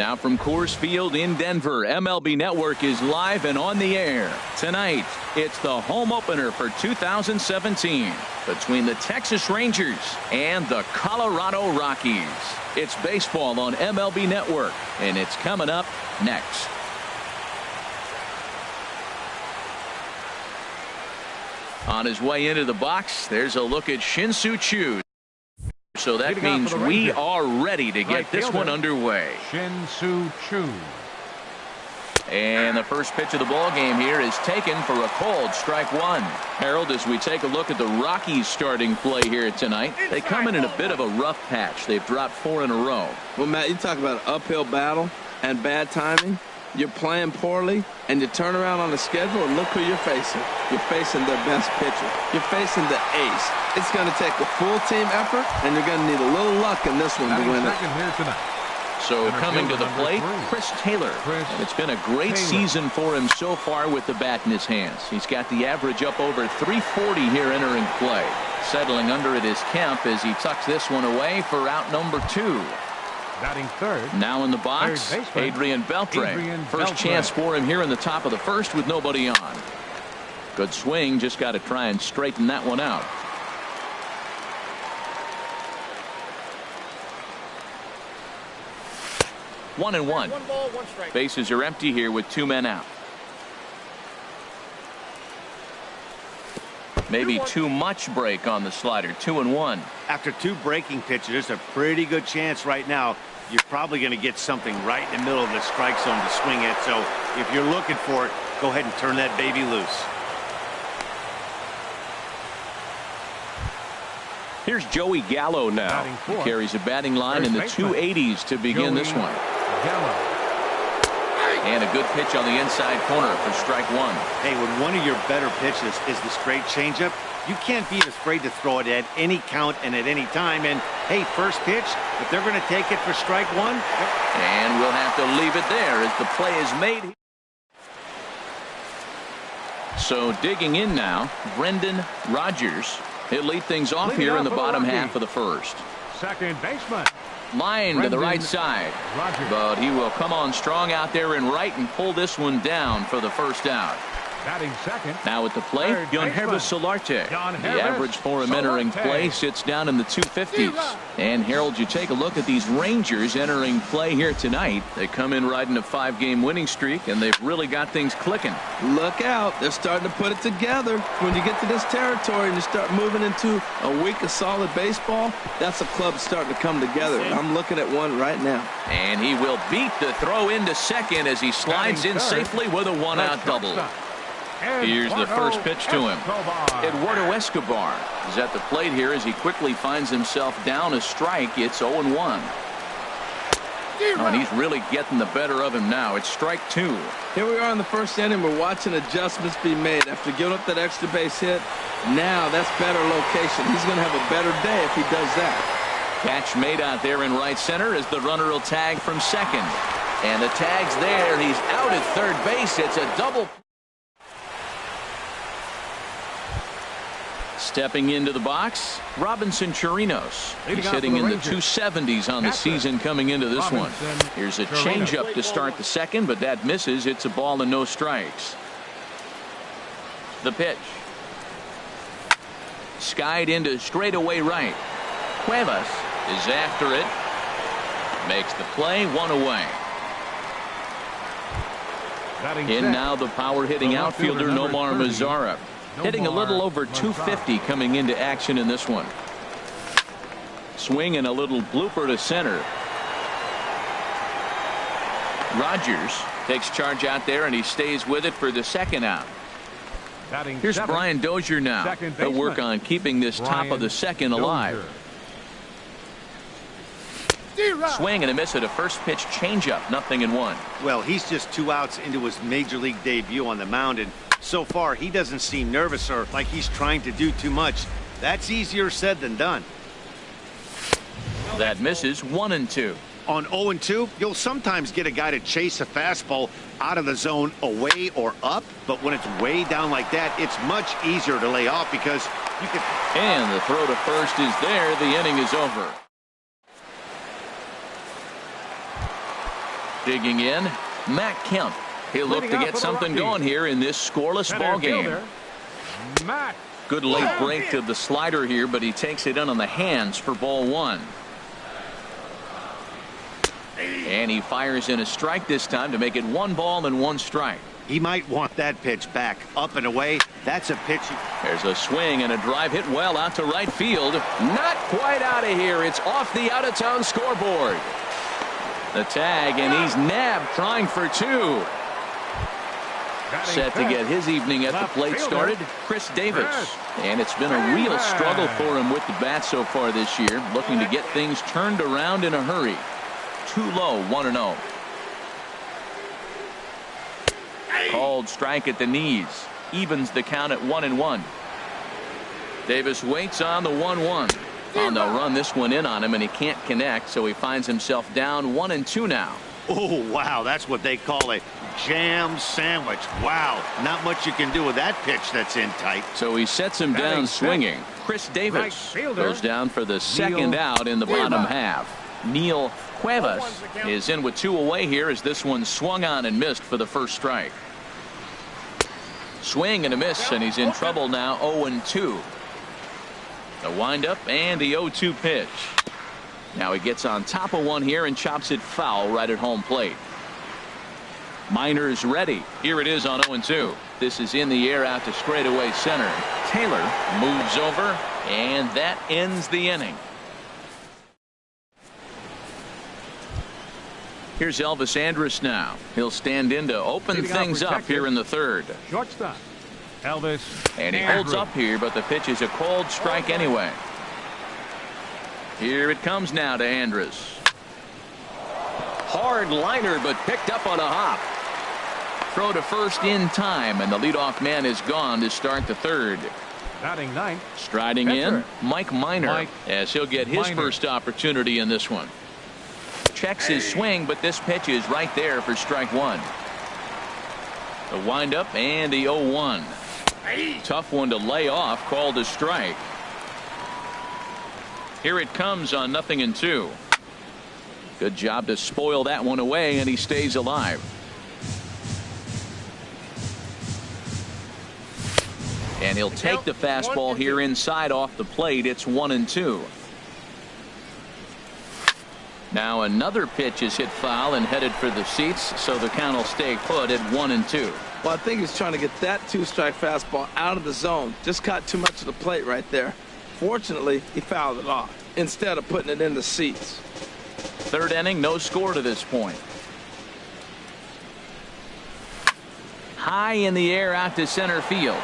Now from Coors Field in Denver, MLB Network is live and on the air. Tonight, it's the home opener for 2017 between the Texas Rangers and the Colorado Rockies. It's baseball on MLB Network, and it's coming up next. On his way into the box, there's a look at Shin-Soo Choo. So that means we are ready to get this one underway. Shin-Soo Choo. And the first pitch of the ball game here is taken for a called strike one. Harold, as we take a look at the Rockies starting play here tonight, they come in a bit of a rough patch. They've dropped 4 in a row. Well, Matt, you talk about an uphill battle and bad timing. You're playing poorly, and you turn around on the schedule, and look who you're facing. You're facing their best pitcher. You're facing the ace. It's going to take a full team effort, and you're going to need a little luck in this one to win it. So coming to the plate, Chris Taylor. And it's been a great season for him so far with the bat in his hands. He's got the average up over 340 here entering play. Settling under at his camp as he tucks this one away for out number 2. Batting third. Now in the box, Adrian Beltre. First chance for him here in the top of the first with nobody on. Good swing, just got to try and straighten that one out. One and one. One ball, one strike. Bases are empty here with 2 men out. Maybe too much break on the slider. 2-1. After 2 breaking pitches, there's a pretty good chance right now you're probably going to get something right in the middle of the strike zone to swing at. So if you're looking for it, go ahead and turn that baby loose. Here's Joey Gallo now. He carries a batting line in the 280s to begin this one. And a good pitch on the inside corner for strike one. Hey, when one of your better pitches is the straight changeup, you can't be afraid to throw it at any count and at any time. And hey, first pitch, if they're going to take it for strike one. And we'll have to leave it there as the play is made. So digging in now, Brendan Rodgers. He'll lead things off here in the bottom half of the first. Second baseman. Line to the right side. But he will come on strong out there in right and pull this one down for the first out. Batting second. Now at the plate, Yangervis Solarte. The average for him entering play sits down in the 250s. And Harold, you take a look at these Rangers entering play here tonight. They come in riding a 5-game winning streak, and they've really got things clicking. Look out. They're starting to put it together. When you get to this territory and you start moving into a week of solid baseball, that's a club starting to come together. I'm looking at one right now. And he will beat the throw into second as he slides in safely with a 1-out double. Here's the first pitch to him. Eduardo Escobar is at the plate here as he quickly finds himself down a strike. It's 0-1. Oh, and he's really getting the better of him now. It's strike 2. Here we are in the first inning. We're watching adjustments be made after giving up that extra base hit. Now that's better location. He's going to have a better day if he does that. Catch made out there in right center as the runner will tag from second. And the tag's there. He's out at third base. It's a double. Stepping into the box, Robinson Chirinos. He's hitting in the 270s on the season coming into this one. Here's a changeup to start the second, but that misses. It's a ball and no strikes. The pitch. Skied into straightaway right. Cuevas is after it. Makes the play, 1 away. In now the power hitting outfielder Nomar Mazara. Hitting a little over 250 coming into action in this one. Swing and a little blooper to center. Rodgers takes charge out there and he stays with it for the second out. Here's Brian Dozier now. He'll work on keeping this top of the second alive. Swing and a miss at a first pitch changeup. 0-1. Well, he's just 2 outs into his major league debut on the mound, and so far he doesn't seem nervous or like he's trying to do too much. That's easier said than done. That misses. 1-2. On 0-2, you'll sometimes get a guy to chase a fastball out of the zone away or up, but when it's way down like that, it's much easier to lay off because you can. And the throw to first is there. The inning is over. Digging in, Matt Kemp. He'll look to get something going here in this scoreless ball game. Matt. Good late break to the slider here, but he takes it in on the hands for ball one. And he fires in a strike this time to make it 1 ball and 1 strike. He might want that pitch back up and away. That's a pitch. There's a swing and a drive hit well out to right field. Not quite out of here. It's off the out-of-town scoreboard. The tag, and he's nabbed trying for 2. Set to get his evening at the plate started, Chris Davis. And it's been a real struggle for him with the bat so far this year, looking to get things turned around in a hurry. Too low, 1-0. Called strike at the knees. Evens the count at 1-1. Davis waits on the 1-1. And they'll run this one in on him, and he can't connect, so he finds himself down 1-2 now. Oh, wow. That's what they call a jam sandwich. Wow. Not much you can do with that pitch that's in tight. So he sets him down swinging. Chris Davis goes down for the second out in the bottom half. Neil Cuevas is in with 2 away here as this one swung on and missed for the first strike. Swing and a miss, and he's in trouble now, 0-2. The windup and the 0-2 pitch. Now he gets on top of one here and chops it foul right at home plate. Minor's ready. Here it is on 0-2. This is in the air out to straightaway center. Taylor moves over, and that ends the inning. Here's Elvis Andrus now. He'll stand in to open things up here in the third. Shortstop, Elvis. And he holds up here, but the pitch is a called strike anyway. Here it comes now to Andrus. Hard liner, but picked up on a hop. Throw to first in time, and the leadoff man is gone to start the third. Batting ninth. Striding in, Mike Minor, as he'll get his first opportunity in this one. Checks his swing, but this pitch is right there for strike 1. The windup and the 0-1. Tough one to lay off, called a strike. Here it comes on 0-2. Good job to spoil that one away, and he stays alive. And he'll take the fastball here inside off the plate. It's 1-2. Now another pitch is hit foul and headed for the seats, so the count will stay put at 1-2. Well, I think he's trying to get that 2-strike fastball out of the zone. Just caught too much of the plate right there. Fortunately, he fouled it off instead of putting it in the seats. Third inning, no score to this point. High in the air out to center field.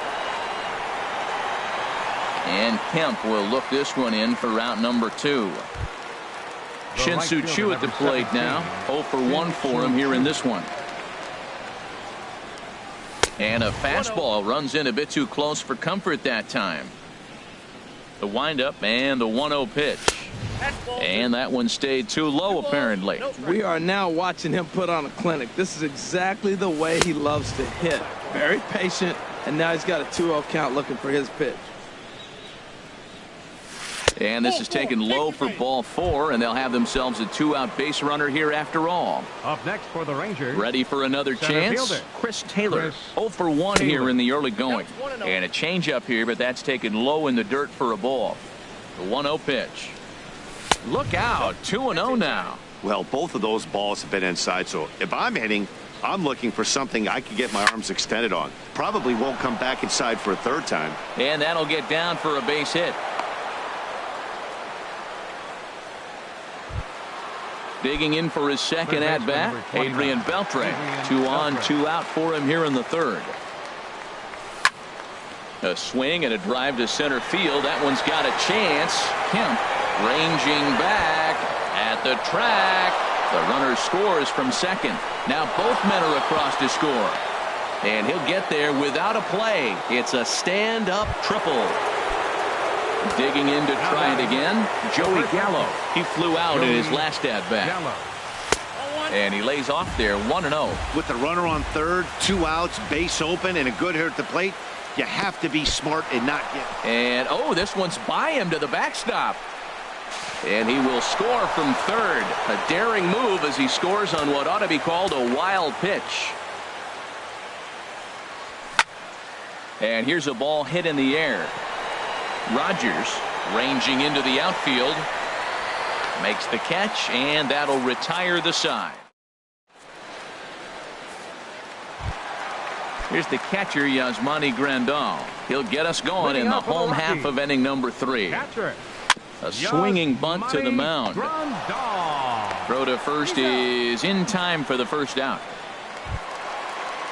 And Kemp will look this one in for route number 2. Shin-Soo Choo at the plate now. 0 for 1 for him here in this one. And a fastball runs in a bit too close for comfort that time. The windup and the 1-0 pitch. And that one stayed too low apparently. We are now watching him put on a clinic. This is exactly the way he loves to hit. Very patient, and now he's got a 2-0 count looking for his pitch. And this is taken low for ball 4, and they'll have themselves a 2-out base runner here after all. Up next for the Rangers. Ready for another chance? Fielder. Chris Taylor. 0 for 1 here in the early going. And a changeup here, but that's taken low in the dirt for a ball. The 1-0 pitch. Look out. 2-0 now. Well, both of those balls have been inside, so if I'm hitting, I'm looking for something I can get my arms extended on. Probably won't come back inside for a third time. And that'll get down for a base hit. Digging in for his second at-bat, Adrian Beltre. 2 on, 2 out for him here in the third. A swing and a drive to center field. That one's got a chance. Kemp ranging back at the track. The runner scores from second. Now both men are across to score. And he'll get there without a play. It's a stand-up triple. Digging in to try it again, Joey Gallo. He flew out in his last at-bat. And he lays off there, 1-0. With the runner on third, 2 outs, base open, and a good hitter at the plate, you have to be smart and not get. And, oh, this one's by him to the backstop. And he will score from third. A daring move as he scores on what ought to be called a wild pitch. And here's a ball hit in the air. Rogers ranging into the outfield. Makes the catch, and that'll retire the side. Here's the catcher, Yasmani Grandal. He'll get us going in the home half of inning number 3. A swinging bunt to the mound. Throw to first is in time for the first out.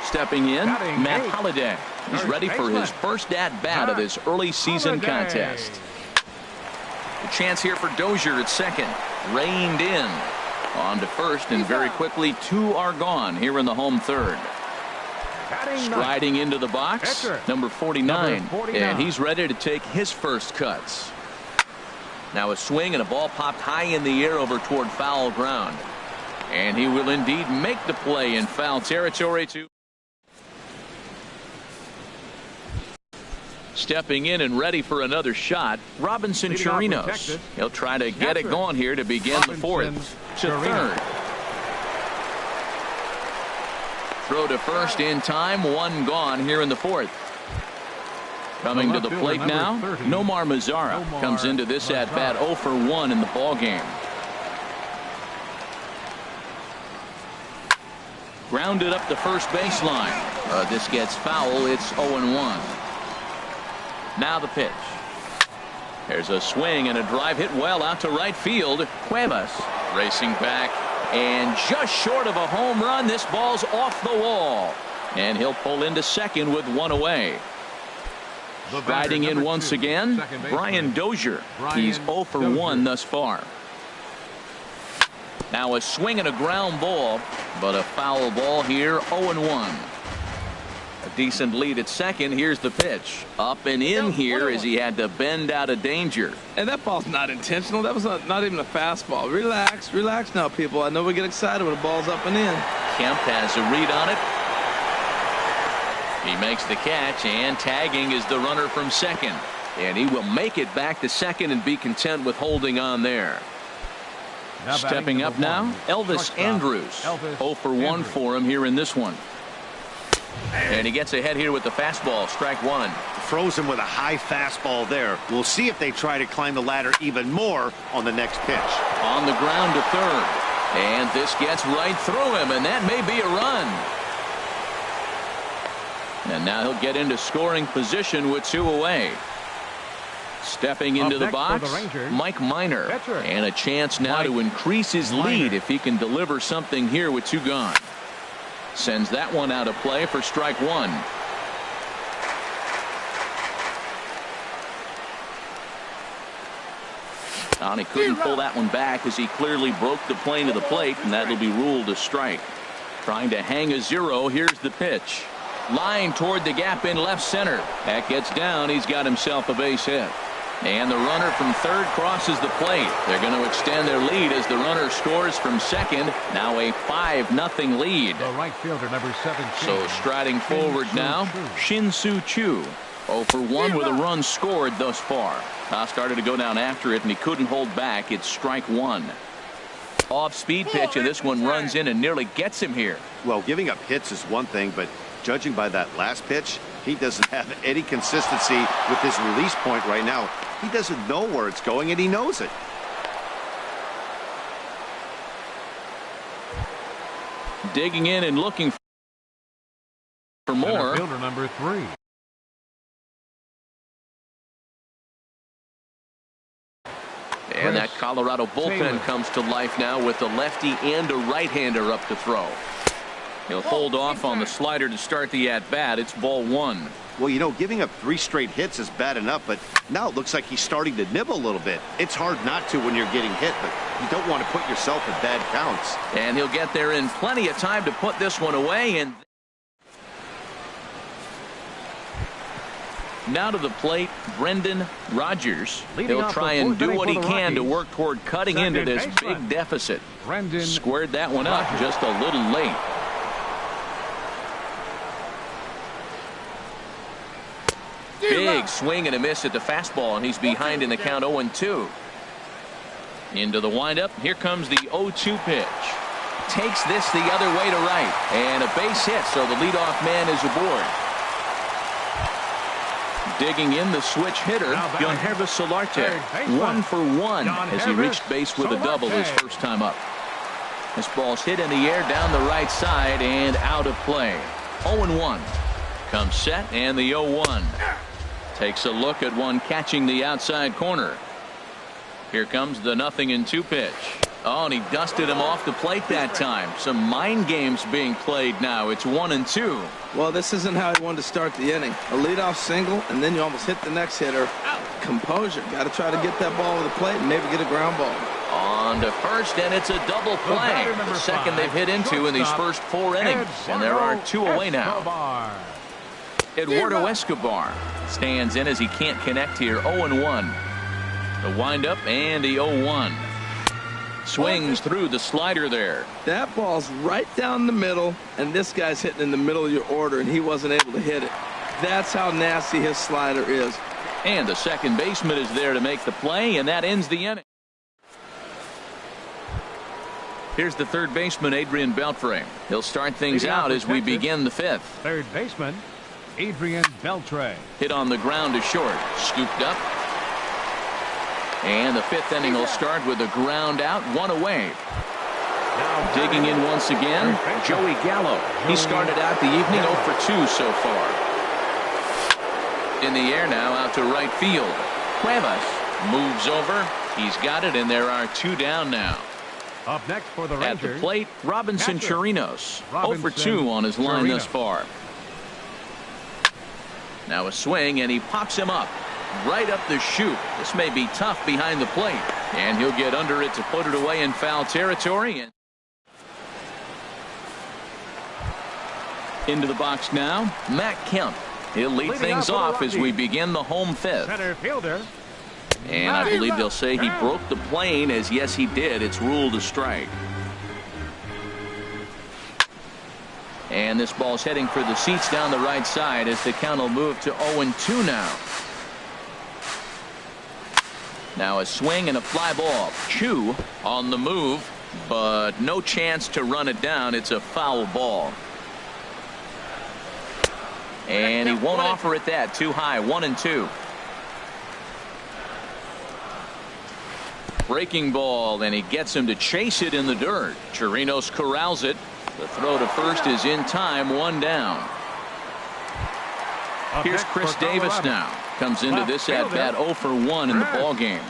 Stepping in, Matt Holliday. He's ready for his first at-bat of this early season contest. A chance here for Dozier at second. Reined in. On to first, and very quickly 2 are gone here in the home third. Striding into the box, number 49, and he's ready to take his first cuts. Now a swing and a ball popped high in the air over toward foul ground. And he will indeed make the play in foul territory. Stepping in and ready for another shot, Robinson Chirinos. He'll try to get it going here to begin the fourth. To third. Throw to first in time, 1 gone here in the fourth. Coming to the plate now, Nomar Mazara comes into this at-bat 0 for 1 in the ballgame. Grounded up the first baseline. This gets foul. It's 0-1. Now the pitch. There's a swing and a drive hit well out to right field. Cuevas racing back. And just short of a home run, this ball's off the wall. And he'll pull into second with 1 away. Striding in once again, Brian Dozier. He's 0 for 1 thus far. Now a swing and a ground ball, but a foul ball here, 0-1. A decent lead at second. Here's the pitch. Up and in here as he had to bend out of danger. And that ball's not intentional. That was not even a fastball. Relax, relax now, people. I know we get excited when the ball's up and in. Kemp has a read on it. He makes the catch, and tagging is the runner from second. And he will make it back to second and be content with holding on there. Stepping up now, Elvis Andrus. 0 for 1 for him here in this one. And he gets ahead here with the fastball. Strike 1. Throws him with a high fastball there. We'll see if they try to climb the ladder even more on the next pitch. On the ground to third. And this gets right through him, and that may be a run. And now he'll get into scoring position with 2 away. Stepping into the box, Mike Minor. And a chance now to increase his lead if he can deliver something here with 2 gone. Sends that one out of play for strike 1. And he couldn't pull that one back as he clearly broke the plane of the plate, and that'll be ruled a strike. Trying to hang a 0. Here's the pitch. Line toward the gap in left center. That gets down. He's got himself a base hit. And the runner from third crosses the plate. They're going to extend their lead as the runner scores from second. Now a 5-0 lead. The right fielder, number 17. So striding forward now, Shin-Soo Choo. 0 for 1 with a run scored thus far. Started to go down after it, and he couldn't hold back. It's strike 1. Off-speed pitch, and this one runs in and nearly gets him here. Well, giving up hits is one thing, but judging by that last pitch, he doesn't have any consistency with his release point right now. He doesn't know where it's going, and he knows it. Digging in and looking for more. Fielder number 3. And that Colorado bullpen comes to life now with a lefty and a right-hander up to throw. He'll hold off on the slider to start the at-bat. It's ball 1. Well, you know, giving up 3 straight hits is bad enough, but now it looks like he's starting to nibble a little bit. It's hard not to when you're getting hit, but you don't want to put yourself in bad counts. And he'll get there in plenty of time to put this one away. And now to the plate, Brendan Rodgers. He'll try and do what he can to work toward cutting into this big deficit. Squared that one up just a little late. Big swing and a miss at the fastball, and he's behind in the count 0-2. Into the windup. Here comes the 0-2 pitch. Takes this the other way to right. And a base hit, so the leadoff man is aboard. Digging in the switch hitter, Yohannes Solarte. 1 for 1 as he reached base with a double his first time up. This ball's hit in the air down the right side and out of play. 0-1. Comes set and the 0-1. Takes a look at one catching the outside corner. Here comes the 0-2 pitch. Oh, and he dusted him off the plate that time. Some mind games being played now. It's 1-2. Well, this isn't how he wanted to start the inning. A leadoff single, and then you almost hit the next hitter. Composure. Got to try to get that ball over the plate and maybe get a ground ball. On to first, and it's a double play. The second they've hit into in these first 4 innings. And there are 2 away now. Eduardo Escobar stands in as he can't connect here. 0-1. The windup and the 0-1. Swings through the slider there. That ball's right down the middle, and this guy's hitting in the middle of your order, and he wasn't able to hit it. That's how nasty his slider is. And the second baseman is there to make the play, and that ends the inning. Here's the third baseman, Adrian Beltre. He'll start things out as we begin the 5th. Third baseman, Adrian Beltre. Hit on the ground to short. Scooped up. And the 5th inning will start with a ground out, 1 away. Digging in once again, Joey Gallo. He started out the evening 0 for 2 so far. In the air now out to right field. Cuevas moves over. He's got it, and there are 2 down now. Up next for the Rangers. At the plate, Robinson Chirinos. 0 for 2 on his line thus far. Now a swing, and he pops him up. Right up the chute. This may be tough behind the plate. And he'll get under it to put it away in foul territory. And into the box now, Matt Kemp. He'll lead things off as we begin the home 5th. Center fielder. And I believe they'll say he broke the plane, as yes he did. It's ruled a strike. And this ball's heading for the seats down the right side as the count will move to 0-2 now. Now a swing and a fly ball. Chu on the move, but no chance to run it down. It's a foul ball. And he won't offer it that. Too high. 1-2. Breaking ball, and he gets him to chase it in the dirt. Chirinos corrals it. The throw to first is in time. 1 down. Here's Chris Davis now. Comes into this at bat 0 for 1 in the ball game.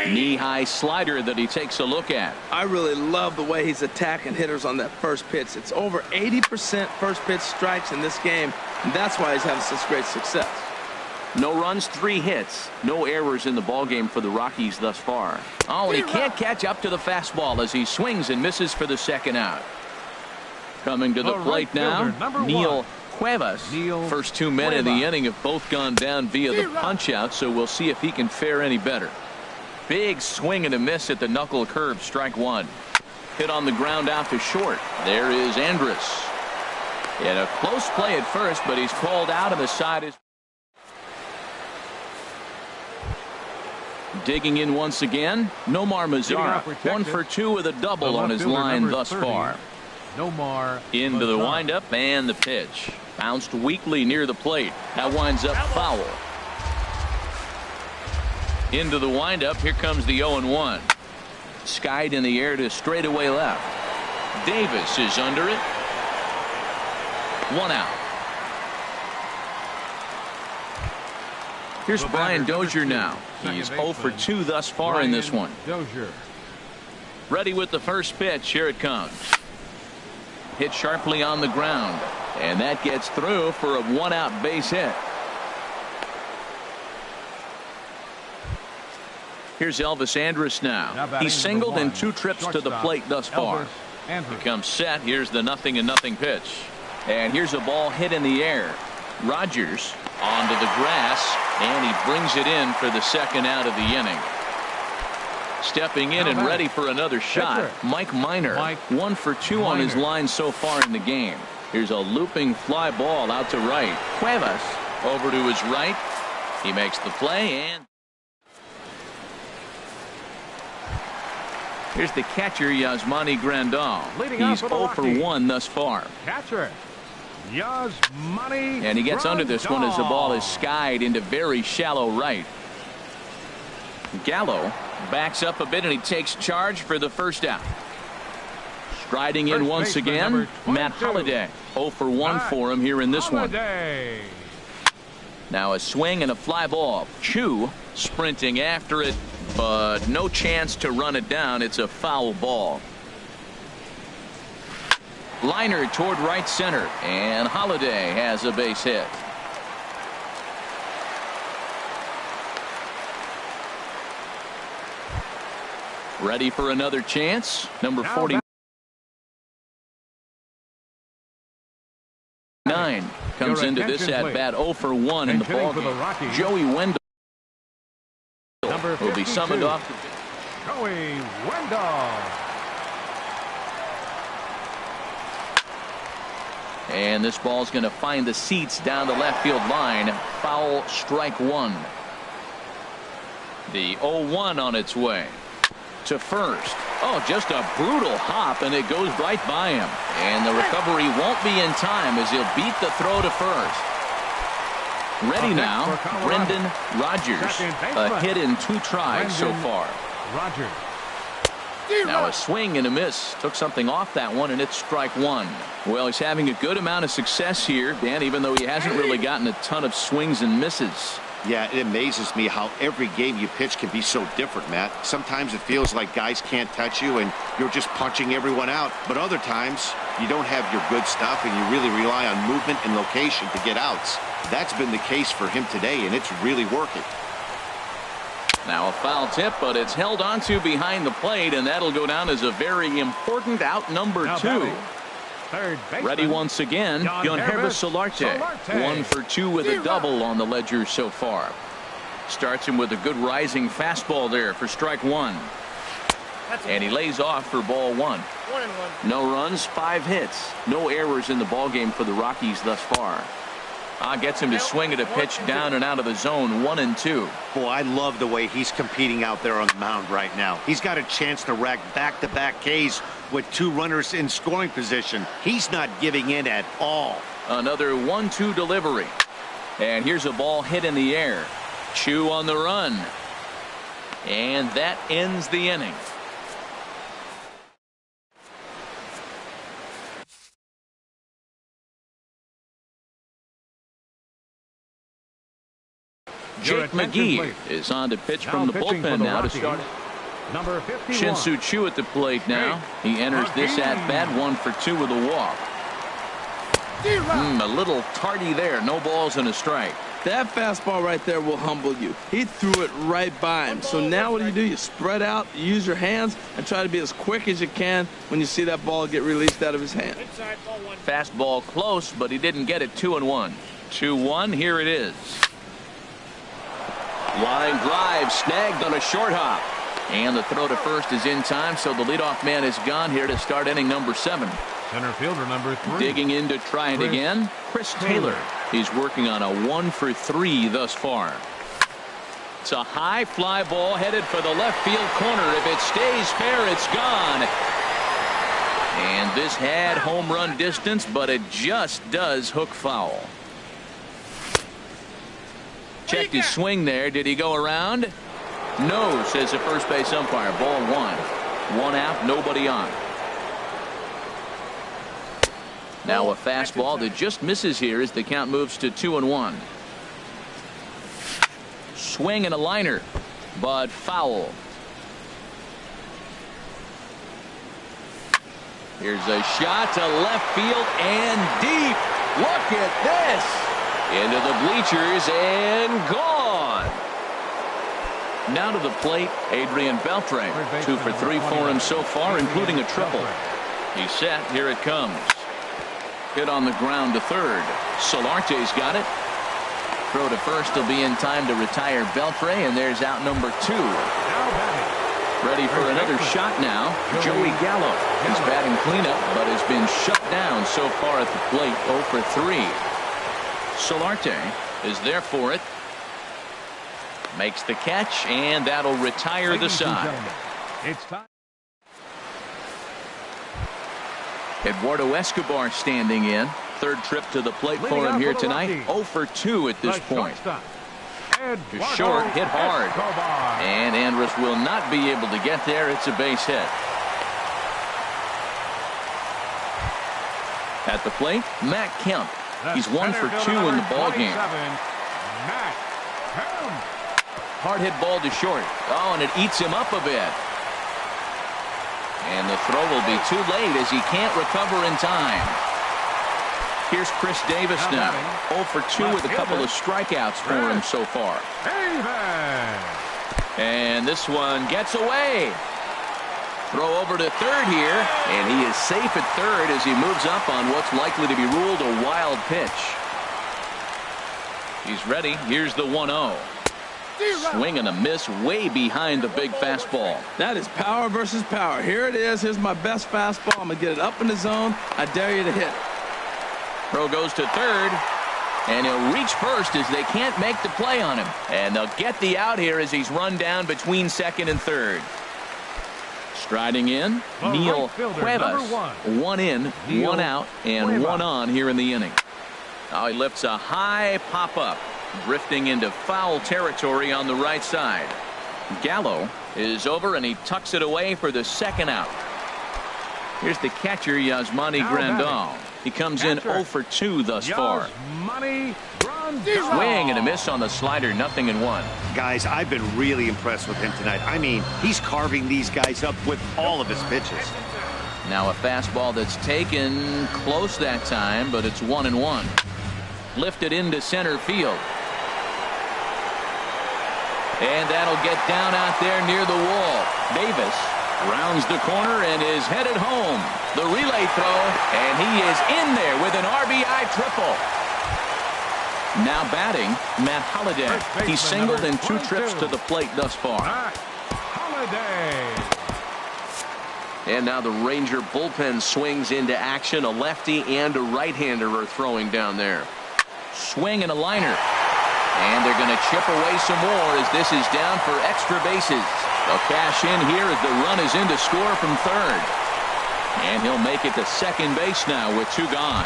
Knee-high slider that he takes a look at. I really love the way he's attacking hitters on that first pitch. It's over 80% first pitch strikes in this game, and that's why he's having such great success. No runs, 3 hits. No errors in the ball game for the Rockies thus far. Oh, and he can't catch up to the fastball as he swings and misses for the second out. Coming to the plate now, Neil Cuevas. First 2 men in the inning have both gone down via the punch-out, so we'll see if he can fare any better. Big swing and a miss at the knuckle curve, strike 1. Hit on the ground out to short. There is Andrus. And a close play at first, but he's called out, and the side is digging in once again. Nomar Mazara, 1 for 2 with a double on his line thus far. Nomar into the windup and the pitch. Bounced weakly near the plate. That winds up foul. Into the windup. Here comes the 0-1. Skied in the air to straightaway left. Davis is under it. 1 out. Here's Brian Dozier now. He's 0 for 2 thus far in this one. Ready with the first pitch. Here it comes. Hit sharply on the ground, and that gets through for a 1-out base hit. Here's Elvis Andrus now. He's singled in 2 trips to the plate thus far. He comes set. Here's the 0-0 pitch, and here's a ball hit in the air. Rogers onto the grass, and he brings it in for the second out of the inning. Stepping in and ready for another shot, Mike Minor. 1 for 2 on his line so far in the game. Here's a looping fly ball out to right. Cuevas over to his right. He makes the play, and Here's the catcher, Yasmani Grandal. Leading off He's for the 0 for Rockies. 1 thus far. Catcher, Yasmani And he gets under this one as the ball is Grandal. skied into very shallow right. Gallo backs up a bit and he takes charge for the first out. Striding in First once baseman, again, number Matt 22. Holliday. 0 for 1 for him here in this one. Holiday. Now a swing and a fly ball. Chu sprinting after it, but no chance to run it down. It's a foul ball. Liner toward right center, and Holliday has a base hit. Ready for another chance. Number Now 49 comes Your into this attention, at bat 0 for 1 in the Hitting ball for the game. Rockies. Joey Wendell Number will be 52. summoned off. Joey Wendell. And this ball's going to find the seats down the left field line. Foul, strike one. The 0-1 on its way to first. Oh, just a brutal hop, and it goes right by him. And the recovery won't be in time as he'll beat the throw to first. Ready Up next now, for Colorado. Brendan Rodgers. Second A baseman. hit in 2 tries so Brendan far. Rodgers. Now a swing and a miss. Took something off that one, and it's strike one. Well, he's having a good amount of success here, Dan, even though he hasn't really gotten a ton of swings and misses. Yeah, it amazes me how every game you pitch can be so different, Matt. Sometimes it feels like guys can't touch you and you're just punching everyone out. But other times you don't have your good stuff and you really rely on movement and location to get outs. That's been the case for him today, and it's really working. Now a foul tip, but it's held onto behind the plate, and that'll go down as a very important out number Now 2. batting, third baseman. Ready once again, Yonhervis Solarte. Solarte. 1 for 2 with a double on the ledger so far. Starts him with a good rising fastball there for strike one. And he lays off for ball 1. 1-1. No runs, 5 hits. No errors in the ballgame for the Rockies thus far. Gets him to swing at a pitch down and out of the zone, 1-2. Boy, I love the way he's competing out there on the mound right now. He's got a chance to rack back-to-back Ks with 2 runners in scoring position. He's not giving in at all. Another 1-2 delivery. And here's a ball hit in the air. Chu on the run. And that ends the inning. Your Jake attention, McGee please. is on to pitch Now from the pitching for bullpen the now to Rockies, start. Number 51. Shin-Soo Choo at the plate now. He enters this at bat 1 for 2 with a walk. A little tardy there. No balls and a strike. That fastball right there will humble you. He threw it right by him. So now what do? You spread out, use your hands, and try to be as quick as you can when you see that ball get released out of his hand. Inside, ball 1. Fastball close, but he didn't get it. 2-1. 2-1. Here it is. Line drive snagged on a short hop. And the throw to first is in time, so the leadoff man is gone here to start inning number 7. Center fielder number 3. Digging in to try it again, Chris Taylor. He's working on a 1 for 3 thus far. It's a high fly ball headed for the left field corner. If it stays fair, it's gone. And this had home run distance, but it just does hook foul. Checked his swing there. Did he go around? No, says the first base umpire. Ball 1. 1 out, nobody on. Now a fastball that just misses here as the count moves to 2-1. Swing and a liner, but foul. Here's a shot to left field and deep. Look at this. Into the bleachers and gone. Now to the plate, Adrian Beltre. 2 for 3 for him so far, including a triple. He's set. Here it comes. Hit on the ground to third. Solarte's got it. Throw to first will be in time to retire Beltre, and there's out number 2. Now batting. Ready for another shot now. Joey Gallo. He's batting cleanup, but has been shut down so far at the plate. 0 for 3. Solarte is there for it. Makes the catch, and that'll retire the Ladies and side. gentlemen, it's time. Eduardo Escobar standing in. Third trip to the plate for him here tonight. 0 for 2 at this point. Just short, hit hard. And Andrus will not be able to get there. It's a base hit. At the plate, Matt Kemp. He's 1 for 2 in the ballgame. Hard hit ball to short. Oh, and it eats him up a bit. And the throw will be too late as he can't recover in time. Here's Chris Davis now. 0 for 2 with a couple of strikeouts for him so far. And this one gets away. Throw over to third here, and he is safe at third as he moves up on what's likely to be ruled a wild pitch. He's ready. Here's the 1-0. Swing and a miss way behind the big fastball. That is power versus power. Here it is. Here's my best fastball. I'm going to get it up in the zone. I dare you to hit. Throw goes to third, and he'll reach first as they can't make the play on him. And they'll get the out here as he's run down between second and third. Striding in, Neil Cuevas. 1 in, 1 out, and 1 on here in the inning. Now he lifts a high pop-up, drifting into foul territory on the right side. Gallo is over, and he tucks it away for the second out. Here's the catcher, Yasmani Grandal. He comes in 0 for 2 thus far. Swing and a miss on the slider, 0-1. Guys, I've been really impressed with him tonight. I mean, he's carving these guys up with all of his pitches. Now a fastball that's taken close that time, but it's 1-1. Lifted into center field. And that'll get down out there near the wall. Davis rounds the corner and is headed home. The relay throw, and he is in there with an RBI triple. Now batting, Matt Holliday. He's singled in 2 trips to the plate thus far. And now the Ranger bullpen swings into action. A lefty and a right-hander are throwing down there. Swing and a liner. And they're going to chip away some more as this is down for extra bases. They'll cash in here as the run is in to score from third. And he'll make it to second base now with 2 gone.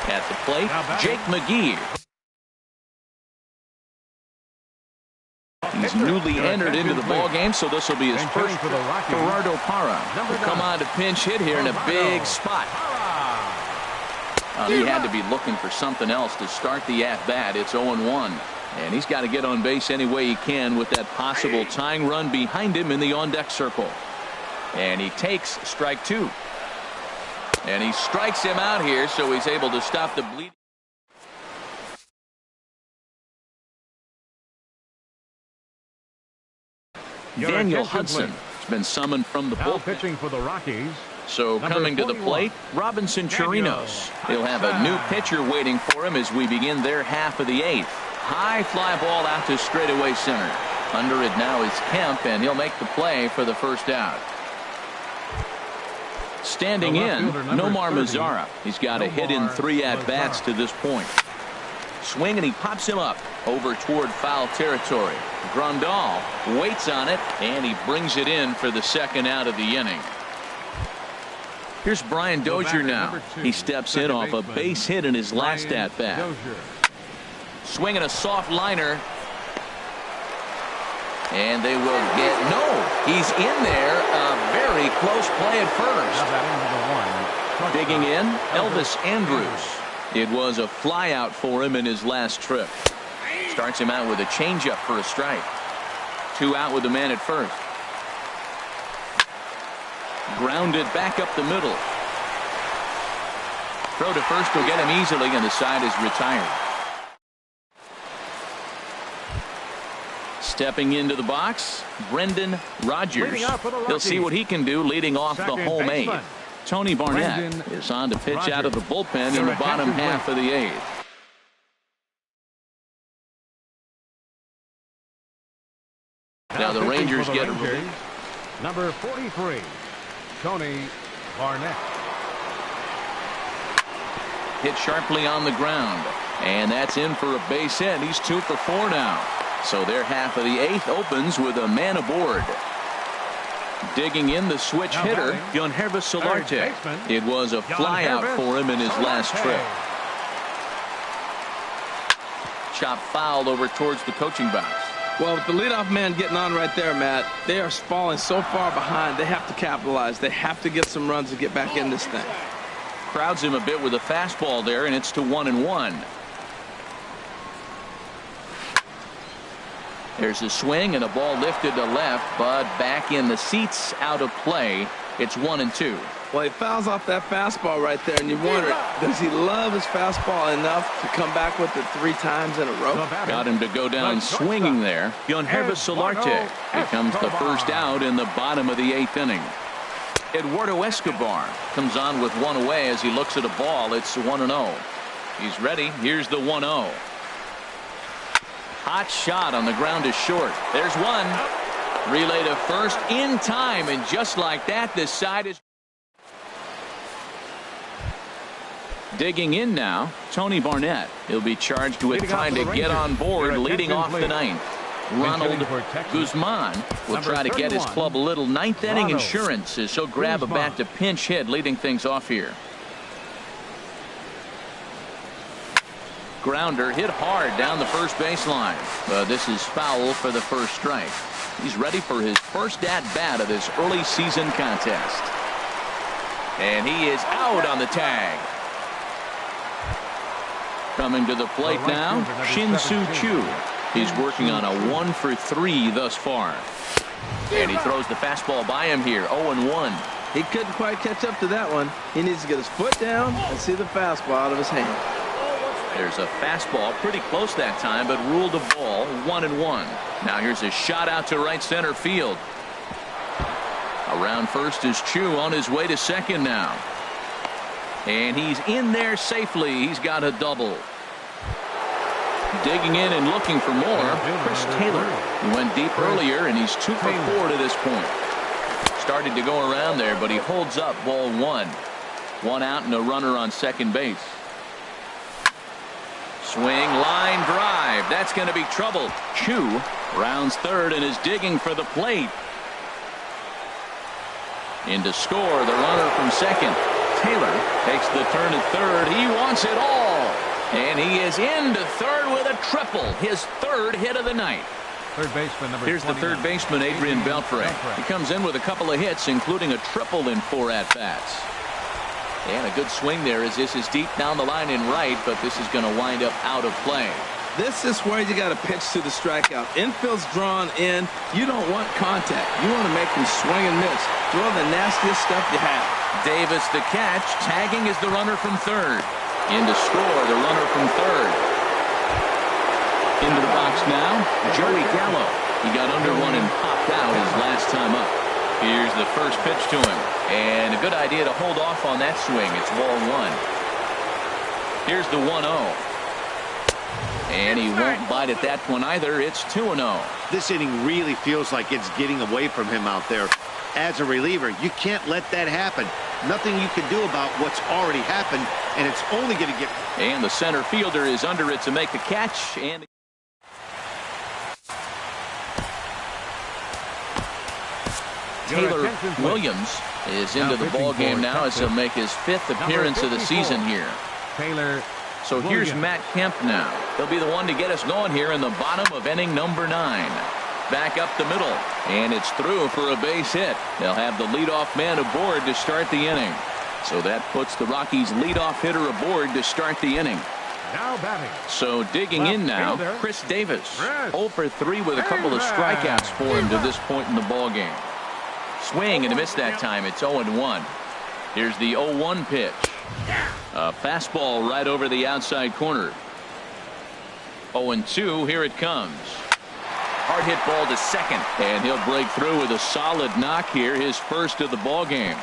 At the plate, Jake McGee. He's newly entered into the ballgame, so this will be his first. Gerardo Parra will come on to pinch hit here in a big spot. He had to be looking for something else to start the at-bat. It's 0-1. And he's got to get on base any way he can with that possible tying run behind him in the on-deck circle. And he takes strike 2. And he strikes him out here, so he's able to stop the bleeding. Daniel Hudson has been summoned from the bullpen. Pitching for the Rockies. So coming to the plate, Robinson Chirinos. He'll have a new pitcher waiting for him as we begin their half of the 8th. High fly ball out to straightaway center. Under it now is Kemp, and he'll make the play for the first out. Standing in, Nomar Mazara. He's got a hit in 3 at-bats to this point. Swing, and he pops him up over toward foul territory. Grandal waits on it, and he brings it in for the second out of the inning. Here's Brian Dozier now. He steps in off a base hit in his last at-bat. Swinging a soft liner. And they will get, no, he's in there. A very close play at first. Digging in, Elvis Andrus. It was a fly out for him in his last trip. Starts him out with a changeup for a strike. 2 out with the man at first. Grounded back up the middle. Throw to first will get him easily, and the side is retired. Stepping into the box, Brendan Rodgers. He'll see what he can do leading off the home 8th. Tony Barnett is on to pitch out of the bullpen in the bottom half of the 8th. Now the Rangers get a relief. Number 43, Tony Barnett. Hit sharply on the ground, and that's in for a base hit. He's 2 for 4 now. So their half of the 8th opens with a man aboard. Digging in the switch Now hitter, batting, Yonhervis third Solarte. baseman, It was a flyout Yonhervis for him in his last Solarte. trip. Chop foul over towards the coaching box. Well, with the leadoff man getting on right there, Matt, they are falling so far behind. They have to capitalize. They have to get some runs to get back in this thing. Crowds him a bit with a fastball there, and it's to 1-1. There's a swing and a ball lifted to left, but back in the seats, out of play. It's 1-2. Well, he fouls off that fastball right there, and you wonder, does he love his fastball enough to come back with it 3 times in a row? Got him to go down swinging there. Yonhervis Solarte becomes the first out in the bottom of the 8th inning. Eduardo Escobar comes on with 1 away as he looks at a ball. It's 1-0. He's ready. Here's the 1-0. Hot shot on the ground is short. There's one. Relay to first in time, and just like that, this side is digging in now. Tony Barnett. He'll be charged with trying to get on board, leading off the 9th. Ronald Guzman will try to get his club a little 9th inning insurance as he'll grab a bat to pinch hit, leading things off here. Grounder hit hard down the first baseline, but this is foul for the first strike. He's ready for his first at-bat of this early season contest. And he is out on the tag. Coming to the plate now, Shin-Soo Choo. He's working on a 1 for 3 thus far. And he throws the fastball by him here, 0-1. He couldn't quite catch up to that one. He needs to get his foot down and see the fastball out of his hand. There's a fastball pretty close that time, but ruled a ball, 1-1. Now here's a shot out to right center field. Around first is Choo on his way to second now. And he's in there safely. He's got a double. Digging in and looking for more, Chris Taylor. He went deep earlier, and he's 2 for 4 to this point. Started to go around there, but he holds up, ball 1. 1 out and a runner on second base. Swing, line drive. That's going to be trouble. Choo rounds third and is digging for the plate. In to score, the runner from second. Taylor takes the turn at third. He wants it all. And he is into third with a triple. His 3rd hit of the night. Third baseman number Here's the 3rd baseman, Adrian Beltre. He comes in with a couple of hits, including a triple in 4 at-bats. And a good swing there as this is deep down the line in right, but this is going to wind up out of play. This is where you got to pitch to the strikeout. Infield's drawn in. You don't want contact. You want to make him swing and miss. Throw the nastiest stuff you have. Davis the catch. Tagging is the runner from third. In to score, the runner from third. Into the box now, Joey Gallo. He got under one and popped out his last time up. Here's the first pitch to him. And a good idea to hold off on that swing. It's ball 1. Here's the 1-0. And he won't bite at that one either. It's 2-0. This inning really feels like it's getting away from him out there. As a reliever, you can't let that happen. Nothing you can do about what's already happened, and it's only going to get... And the center fielder is under it to make the catch. And Taylor Williams is into the ball game now as he'll make his 5th appearance of the season here. Taylor. So here's Matt Kemp now. He'll be the one to get us going here in the bottom of inning number 9. Back up the middle, and it's through for a base hit. They'll have the leadoff man aboard to start the inning. So that puts the Rockies' leadoff hitter aboard to start the inning. Now batting. So digging in now, Chris Davis. 0 for 3 with a couple of strikeouts for him to this point in the ball game. Swing and a miss that time. It's 0-1. Here's the 0-1 pitch. A fastball right over the outside corner. 0-2. Here it comes. Hard hit ball to second, and he'll break through with a solid knock here, his first of the ball game.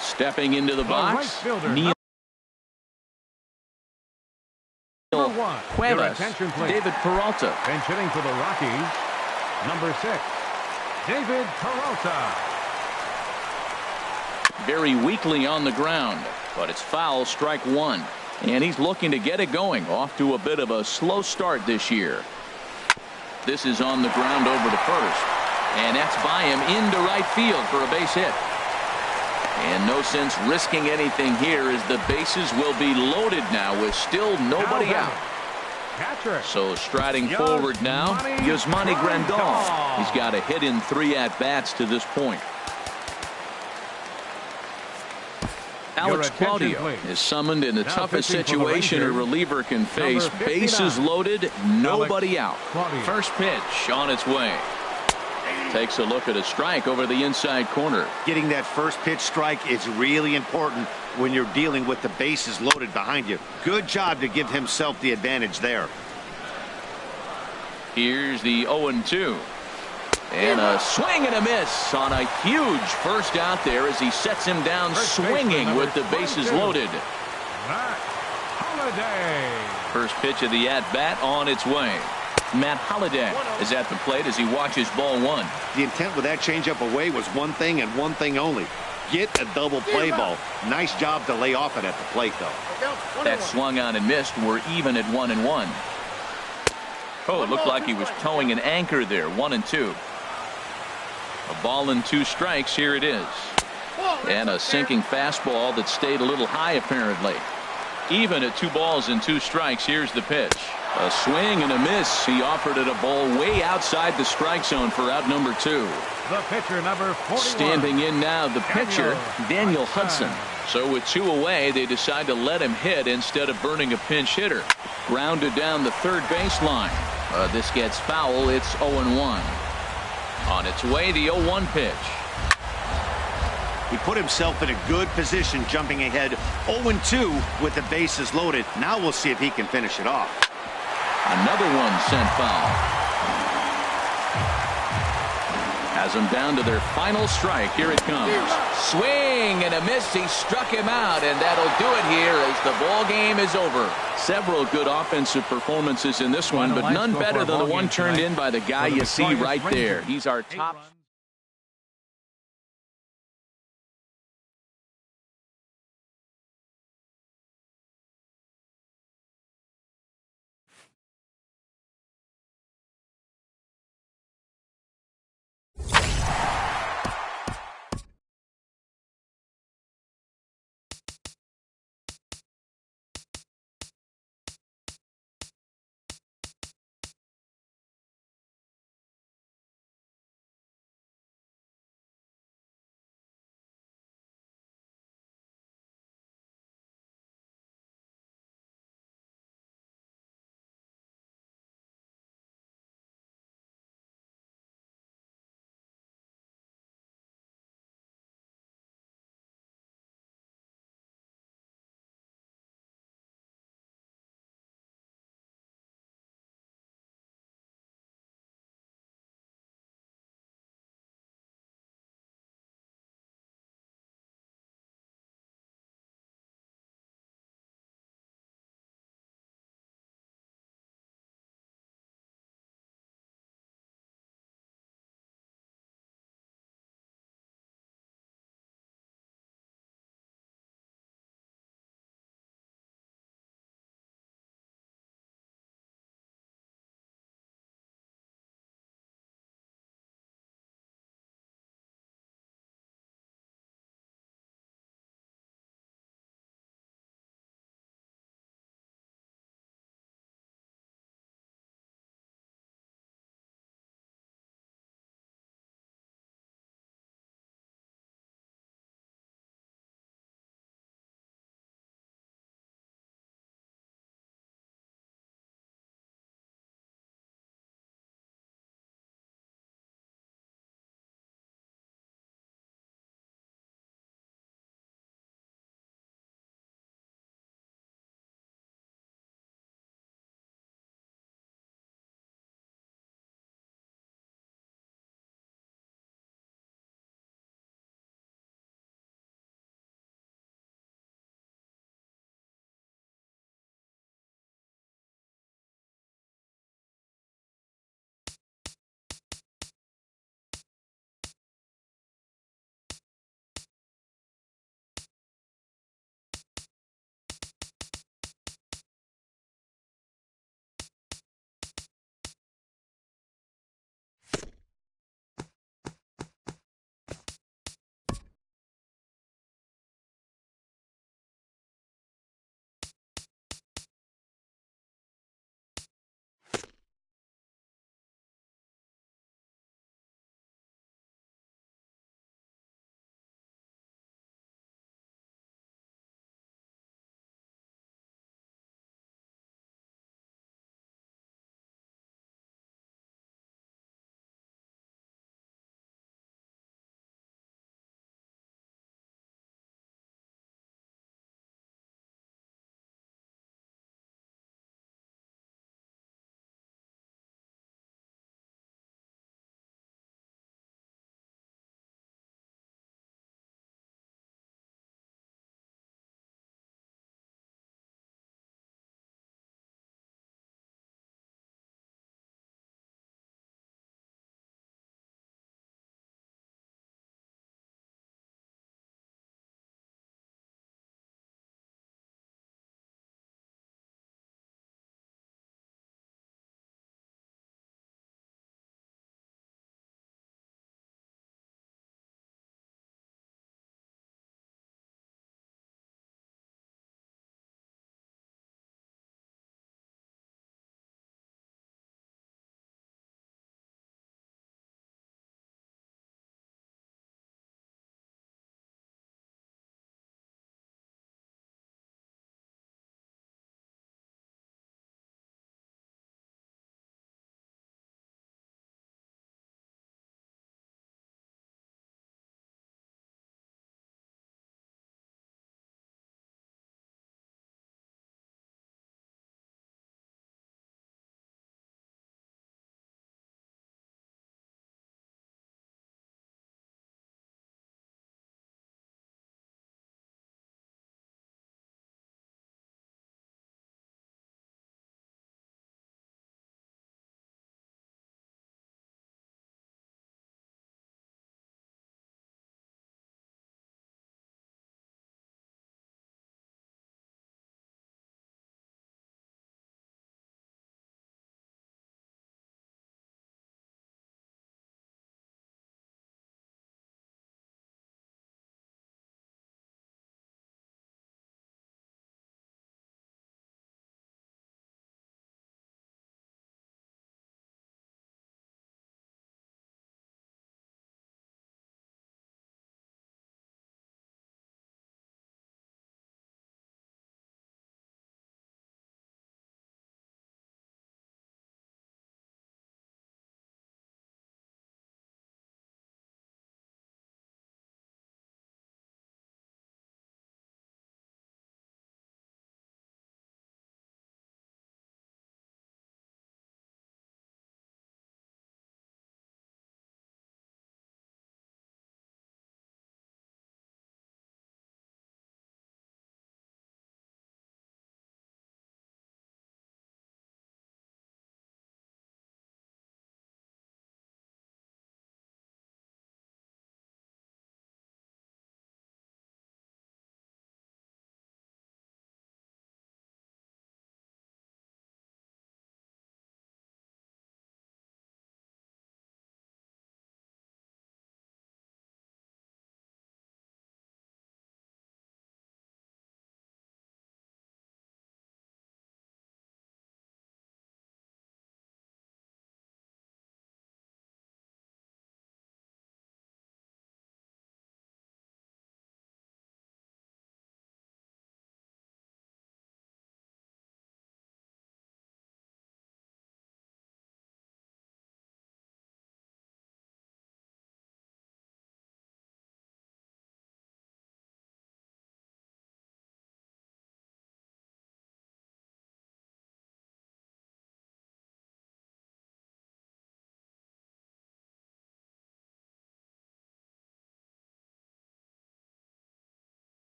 Stepping into the box, Neil Cuevas, David Peralta. Bench hitting for the Rockies, number 6, David Peralta. Very weakly on the ground, but it's foul, strike 1. And he's looking to get it going, off to a bit of a slow start this year. This is on the ground over to first. And that's by him into right field for a base hit. And no sense risking anything here as the bases will be loaded now with still nobody out. Catcher. So striding forward now, Yasmani Grandal. He's got a hit in 3 at-bats to this point. Alex Claudio is summoned in the toughest situation a reliever can face. Bases loaded, nobody out. First pitch on its way. Takes a look at a strike over the inside corner. Getting that first pitch strike is really important when you're dealing with the bases loaded behind you. Good job to give himself the advantage there. Here's the 0-2. And a swing and a miss on a huge first out there as he sets him down swinging with the bases loaded. First pitch of the at-bat on its way. Matt Holliday is at the plate as he watches ball 1. The intent with that changeup away was one thing and one thing only. Get a double play ball. Nice job to lay off it at the plate, though. That swung on and missed. We're even at 1-1. Oh, it looked like he was towing an anchor there. 1-2. A ball and 2 strikes. Here it is. And a sinking fastball that stayed a little high apparently. Even at 2 balls and 2 strikes. Here's the pitch. A swing and a miss. He offered it a ball way outside the strike zone for out number 2. The pitcher, number 41. Standing in now, the pitcher, Daniel Hudson. So with 2 away, they decide to let him hit instead of burning a pinch hitter. Grounded down the third baseline. This gets foul. It's 0-1. On its way, the 0-1 pitch. He put himself in a good position jumping ahead 0-2 with the bases loaded. Now we'll see if he can finish it off. Another one sent foul. Has them down to their final strike. Here it comes. Swing and a miss. He struck him out, and that'll do it here as the ball game is over. Several good offensive performances in this one, but none better than the one turned in by the guy you see right there. He's our top